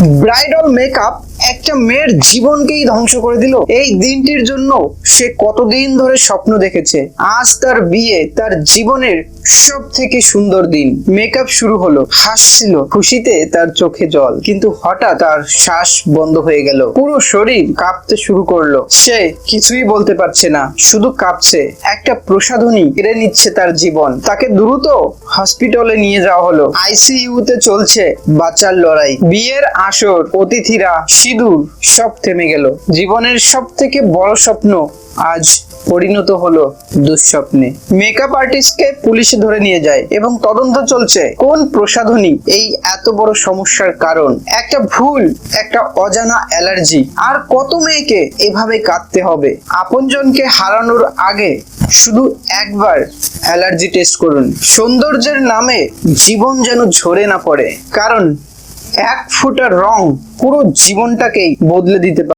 Bridal makeup একটা মেয়ের জীবনকেই ধ্বংস করে দিল। এই দিনটির জন্য সে কতদিন ধরে স্বপ্ন দেখেছে। আজ তার বিয়ে, তার জীবনের সব থেকে সুন্দর দিন। মেকআপ শুরু হলো, হাসছিল, খুশিতে তার চোখে জল, কিন্তু হঠাৎ তার শ্বাস বন্ধ হয়ে গেল। পুরো শরীর কাঁপতে শুরু করলো। সে কিছুই বলতে পারছে না, শুধু কাঁপছে। একটা প্রসাধনী কেড়ে নিচ্ছে তার জীবন। তাকে দ্রুত হসপিটালে নিয়ে যাওয়া হলো। আইসিইউতে চলছে বাঁচার লড়াই। বিয়ের আসর, অতিথিরা, সিঁদুর সব থেমে গেল। জীবনের সব থেকে বড় স্বপ্ন আজ পরিণত হলো দুঃস্বপ্নে। মেকআপ আর্টিস্টকে পুলিশে ধরে নিয়ে যায় এবং তদন্ত চলছে কোন প্রসাধনী এই এত বড় সমস্যার কারণ। একটা ভুল, একটা অজানা অ্যালার্জি, আর কত মেয়েকে এভাবে কাঁদতে হবে। আপনজনকে হারানোর আগে শুধু একবার অ্যালার্জি টেস্ট করুন। সৌন্দর্যের নামে জীবন যেন ঝরে না পড়ে, কারণ এক ফোঁটা রং পুরো জীবনটাকেই বদলে দিতে পারে।